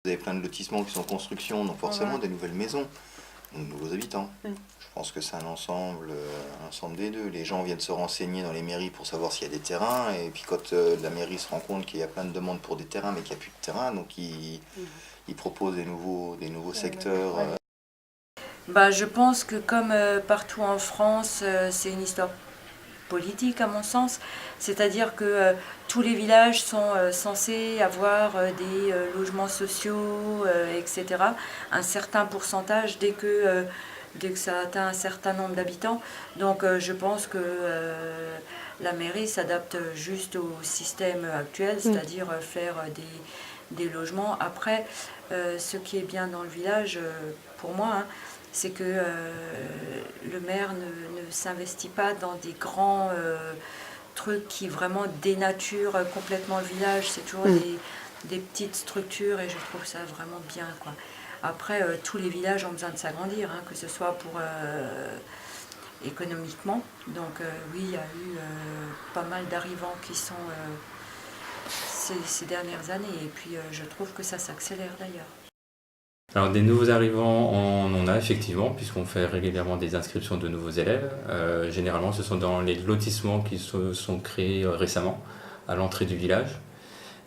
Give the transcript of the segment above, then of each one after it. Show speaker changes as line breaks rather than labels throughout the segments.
Vous avez plein de lotissements qui sont en construction, donc forcément des nouvelles maisons, de nouveaux habitants. Je pense que c'est un ensemble des deux. Les gens viennent se renseigner dans les mairies pour savoir s'il y a des terrains, et puis quand la mairie se rend compte qu'il y a plein de demandes pour des terrains, mais qu'il n'y a plus de terrain, donc ils proposent des nouveaux secteurs.
Bah, je pense que comme partout en France, c'est une histoire politique à mon sens, c'est-à-dire que tous les villages sont censés avoir des logements sociaux, etc. Un certain pourcentage dès que ça atteint un certain nombre d'habitants. Donc je pense que la mairie s'adapte juste au système actuel, c'est-à-dire faire des logements. Après, ce qui est bien dans le village, pour moi, hein, c'est que le maire ne s'investit pas dans des grands trucs qui vraiment dénaturent complètement le village. C'est toujours des petites structures et je trouve ça vraiment bien, quoi. Après, tous les villages ont besoin de s'agrandir, hein, que ce soit pour économiquement. Donc oui, il y a eu pas mal d'arrivants qui sont ces dernières années et puis je trouve que ça s'accélère d'ailleurs.
Alors des nouveaux arrivants, on en a effectivement, puisqu'on fait régulièrement des inscriptions de nouveaux élèves. Généralement, ce sont dans les lotissements qui se sont créés récemment, à l'entrée du village.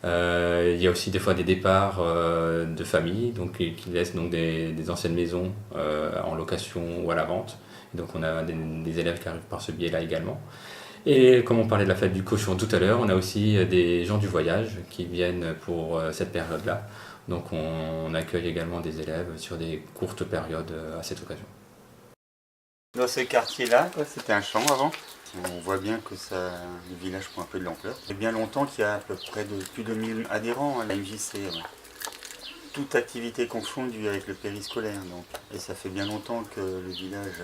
Il y a aussi des fois des départs de familles donc, qui laissent donc, des anciennes maisons en location ou à la vente. Donc on a des élèves qui arrivent par ce biais-là également. Et comme on parlait de la fête du cochon tout à l'heure, on a aussi des gens du voyage qui viennent pour cette période-là. Donc on accueille également des élèves sur des courtes périodes à cette occasion.
Dans ce quartier-là, c'était un champ avant. On voit bien que le village prend un peu de l'ampleur. Ça fait bien longtemps qu'il y a à peu près plus de 1000 adhérents à la MJC. Toute activité confondue avec le périscolaire. Donc. Et ça fait bien longtemps que le village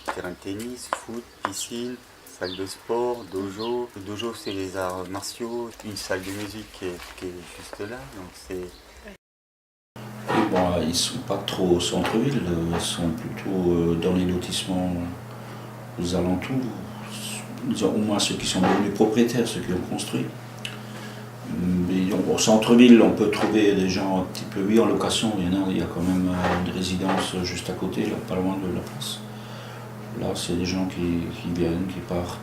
a terrain de tennis, foot, piscine, salle de sport, dojo. Le dojo, c'est les arts martiaux. Une salle de musique qui est juste là. Donc c'est...
Bon, ils ne sont pas trop au centre-ville, ils sont plutôt dans les lotissements aux alentours. Au moins ceux qui sont devenus propriétaires, ceux qui ont construit. Mais au centre-ville, on peut trouver des gens un petit peu, oui, en location. Il y a quand même une résidence juste à côté, là, pas loin de la place. Là, c'est des gens qui viennent, qui partent.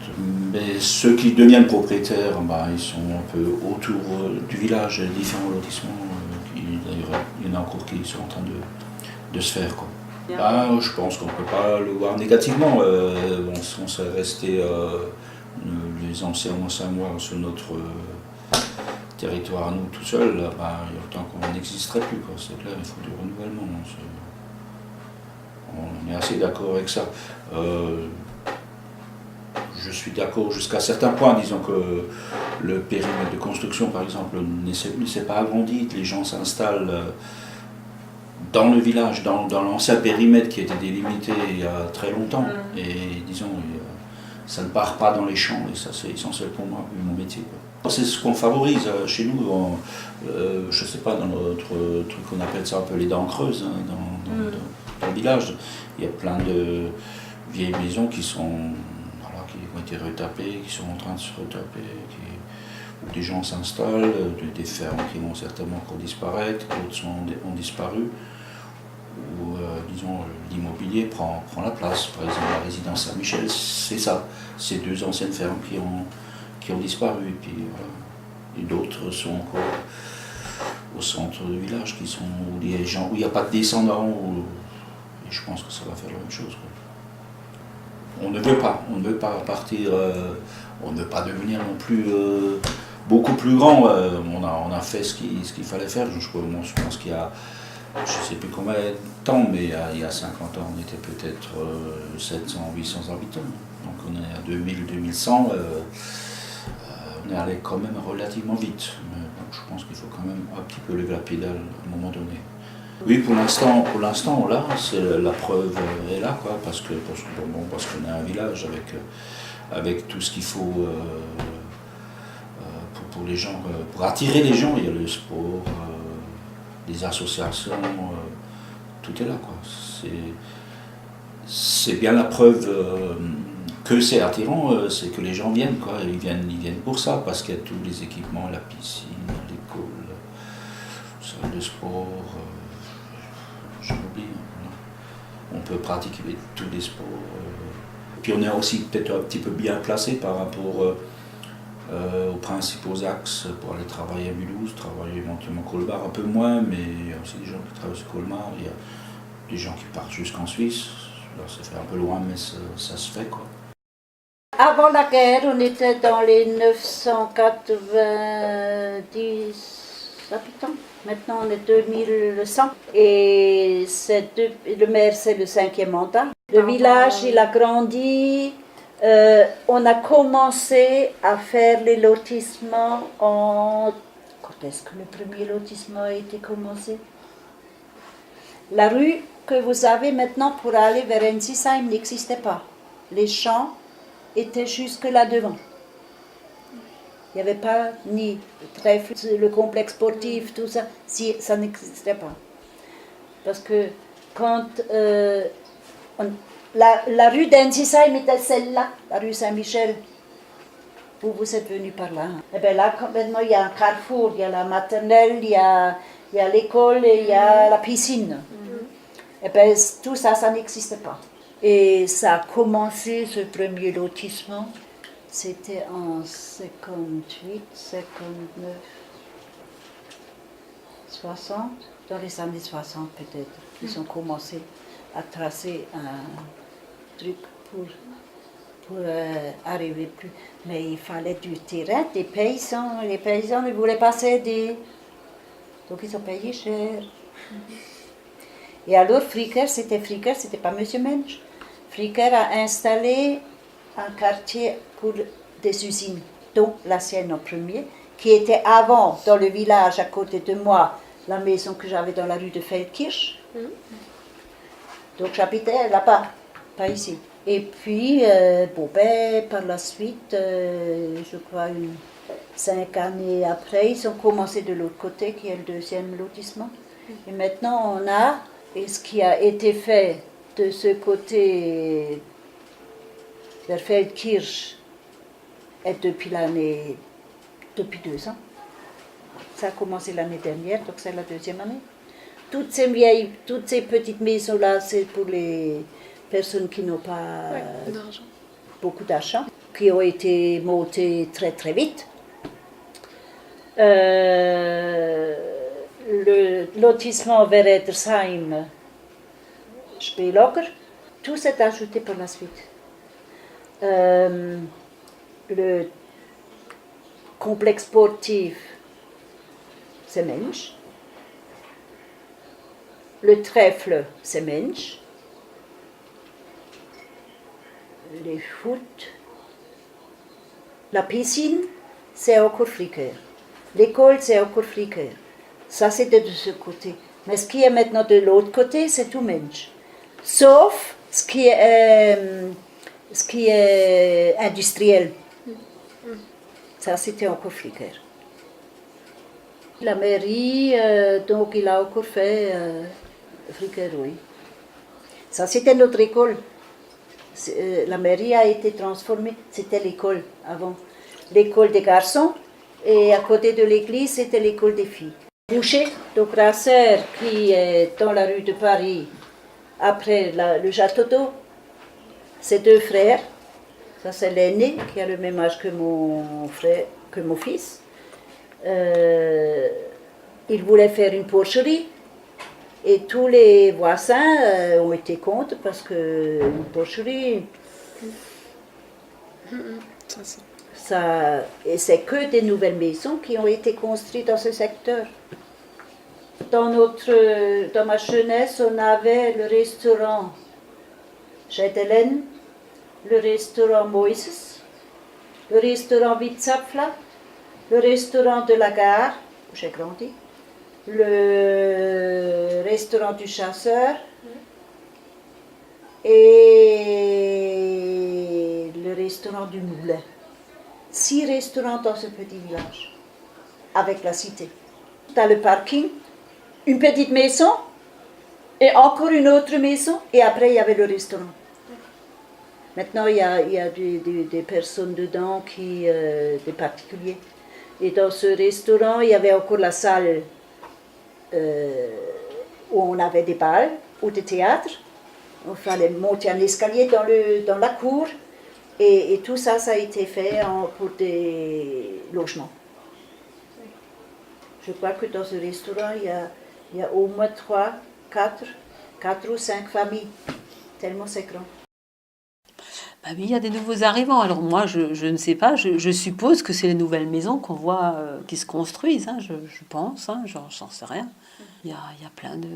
Mais ceux qui deviennent propriétaires, bah, ils sont un peu autour du village, différents lotissements. D'ailleurs, il y en a encore qui sont en train de se faire, quoi. Ah, je pense qu'on ne peut pas le voir négativement. On serait resté les anciens mois sur notre territoire à nous tout seuls, bah, il y a autant qu'on n'existerait plus, quoi. C'est clair, il faut du renouvellement. On est assez d'accord avec ça. Je suis d'accord jusqu'à certains points, disons que le périmètre de construction, par exemple, ne s'est pas agrandi, que les gens s'installent dans le village, dans l'ancien périmètre qui était délimité il y a très longtemps. Et disons, ça ne part pas dans les champs, et ça c'est essentiel pour moi, mon métier. C'est ce qu'on favorise chez nous, je ne sais pas, dans notre truc, on appelle ça un peu les dents creuses, hein, dans le village. Il y a plein de vieilles maisons qui ont été retapées, qui sont en train de se retaper, où des gens s'installent, des fermes qui vont certainement encore disparaître, d'autres ont disparu, où disons, l'immobilier prend la place. Par exemple, la résidence Saint-Michel, c'est ça, c'est deux anciennes fermes qui ont disparu, et puis et d'autres sont encore au centre du village, où il n'y a pas de descendants, et je pense que ça va faire la même chose, quoi. On ne veut pas partir, on ne veut pas devenir non plus beaucoup plus grand. On a fait ce qu'il fallait faire. Je pense qu'il y a, je ne sais plus combien de temps, mais il y a 50 ans, on était peut-être 700, 800 habitants. Donc on est à 2000, 2100, on est allé quand même relativement vite. Mais bon, je pense qu'il faut quand même un petit peu lever la pédale à un moment donné. Oui, pour l'instant, là, la preuve est là, quoi, parce qu'on est un village avec tout ce qu'il faut pour les gens, pour attirer les gens. Il y a le sport, les associations, tout est là, quoi. C'est bien la preuve que c'est attirant, c'est que les gens viennent, quoi. Ils viennent pour ça, parce qu'il y a tous les équipements, la piscine, l'école. salle de sport, j'oublie. On peut pratiquer tous les sports. Puis on est aussi peut-être un petit peu bien placé par rapport aux principaux axes pour aller travailler à Mulhouse, travailler éventuellement à Colmar, un peu moins, mais il y a aussi des gens qui travaillent sur Colmar, il y a des gens qui partent jusqu'en Suisse. Alors ça fait un peu loin, mais ça se fait, quoi.
Avant la guerre, on était dans les 990 habitants. Maintenant, on est 2100. Et le maire, c'est le 5e mandat. Le village, il a grandi. On a commencé à faire les lotissements en... Quand est-ce que le premier lotissement a été commencé? La rue que vous avez maintenant pour aller vers Ensisheim n'existait pas. Les champs étaient jusque là devant. Il n'y avait pas ni le complexe sportif, tout ça, si, ça n'existait pas. Parce que quand la rue d'Ensisheim était celle-là, la rue Saint-Michel, vous êtes venu par là. Hein. Et bien là, maintenant, il y a un carrefour, il y a la maternelle, il y a l'école et il y a la piscine. Et bien tout ça, ça n'existait pas. Et ça a commencé, ce premier lotissement, c'était en 58, 59, 60, dans les années 60 peut-être. Ils ont commencé à tracer un truc pour arriver plus. Mais il fallait du terrain, des paysans. Les paysans ne voulaient pas céder. Donc ils ont payé cher. Et alors Fricker, c'était pas Monsieur Mensch. Fricker a installé un quartier pour des usines, dont la sienne en premier, qui était avant, dans le village à côté de moi, la maison que j'avais dans la rue de Feldkirch. Donc j'habitais là-bas, pas ici. Et puis, par la suite, je crois 5 années après, ils ont commencé de l'autre côté, qui est le deuxième lotissement. Et maintenant, on a, et ce qui a été fait de ce côté vers Feldkirch est depuis 2 ans. Ça a commencé l'année dernière, donc c'est la deuxième année. Toutes ces petites maisons-là, c'est pour les personnes qui n'ont pas beaucoup d'argent, qui ont été montées très très vite. Le lotissement vers Edersheim, Spelocker, tout s'est ajouté par la suite. Le complexe sportif, c'est Mensch. Le trèfle, c'est Mensch. Les foot. La piscine, c'est encore Fricker. L'école, c'est encore Fricker. Ça, c'était de ce côté. Mais ce qui est maintenant de l'autre côté, c'est tout Mensch. Sauf ce qui est industriel. Ça, c'était encore Fricker. La mairie, donc, il a encore fait Fricker, oui. Ça, c'était notre école. La mairie a été transformée. C'était l'école avant. L'école des garçons. Et à côté de l'église, c'était l'école des filles. Boucher, donc Rasser, qui est dans la rue de Paris, après le château d'eau, ses 2 frères. Ça, c'est l'aîné, qui a le même âge que mon fils. Il voulait faire une porcherie. Et tous les voisins ont été contre parce que une porcherie, et c'est que des nouvelles maisons qui ont été construites dans ce secteur. Dans ma jeunesse, on avait le restaurant Schädelen, le restaurant Moises, le restaurant Witzapfla, le restaurant de la gare, où j'ai grandi, le restaurant du chasseur et le restaurant du moulin. 6 restaurants dans ce petit village, avec la cité. Dans le parking, une petite maison et encore une autre maison, et après il y avait le restaurant. Maintenant il y a des personnes dedans, des particuliers. Et dans ce restaurant, il y avait encore la salle où on avait des bals ou des théâtres. Il fallait monter un escalier dans la cour. Et tout ça, ça a été fait pour des logements. Je crois que dans ce restaurant, il y a au moins 4 ou 5 familles, tellement c'est grand.
Bah oui, il y a des nouveaux arrivants. Alors moi, je ne sais pas, je suppose que c'est les nouvelles maisons qu'on voit qui se construisent, hein, je pense, hein, j'en sais rien. Il y a plein de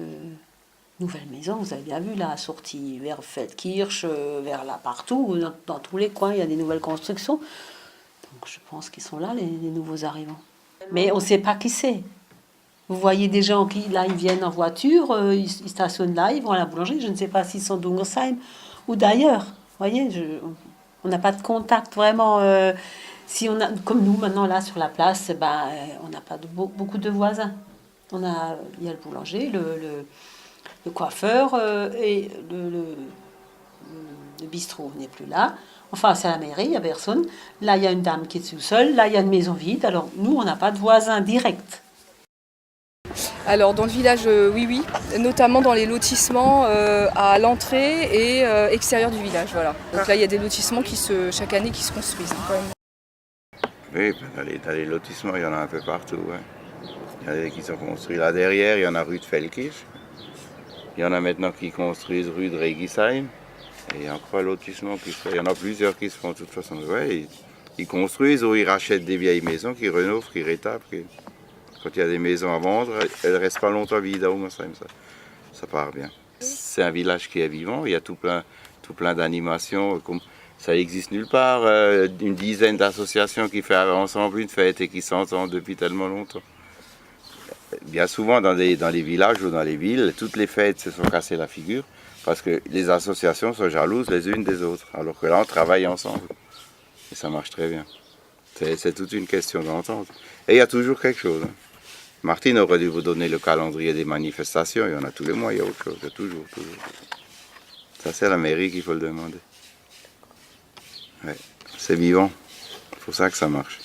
nouvelles maisons, vous avez bien vu la sortie vers Feldkirch, vers là, partout, dans tous les coins, il y a des nouvelles constructions. Donc je pense qu'ils sont là, les nouveaux arrivants. Mais on ne sait pas qui c'est. Vous voyez des gens qui, là, ils viennent en voiture, ils stationnent là, ils vont à la boulangerie, je ne sais pas s'ils sont d'Ungersheim ou d'ailleurs. Vous voyez, on n'a pas de contact vraiment. Si on a, comme nous maintenant là sur la place, on n'a pas beaucoup de voisins. Il y a le boulanger, le coiffeur et le bistrot n'est plus là. Enfin, c'est à la mairie, il n'y a personne. Là, il y a une dame qui est tout seule. Là, il y a une maison vide. Alors, nous, on n'a pas de voisins directs.
Alors dans le village, oui, notamment dans les lotissements à l'entrée et extérieur du village, voilà. Donc là il y a des lotissements chaque année qui se construisent quand même.
Oui, dans les lotissements il y en a un peu partout. Ouais. Il y en a qui sont construits là derrière, il y en a rue de Feldkirch. Il y en a maintenant qui construisent rue de Regisheim. Et il y a encore un lotissement qui se fait. Il y en a plusieurs qui se font de toute façon. Ouais, ils construisent ou ils rachètent des vieilles maisons, qui rénovent, qui rétablent. Quand il y a des maisons à vendre, elles ne restent pas longtemps vides, ça part bien. C'est un village qui est vivant, il y a tout plein d'animations. Ça n'existe nulle part, une dizaine d'associations qui font ensemble une fête et qui s'entendent depuis tellement longtemps. Bien souvent dans les villages ou dans les villes, toutes les fêtes se sont cassées la figure parce que les associations sont jalouses les unes des autres, alors que là on travaille ensemble et ça marche très bien. C'est toute une question d'entente. Et il y a toujours quelque chose. Martine aurait dû vous donner le calendrier des manifestations, il y en a tous les mois, il y a autre chose, toujours. Ça c'est à la mairie qu'il faut le demander. Ouais. C'est vivant, c'est pour ça que ça marche.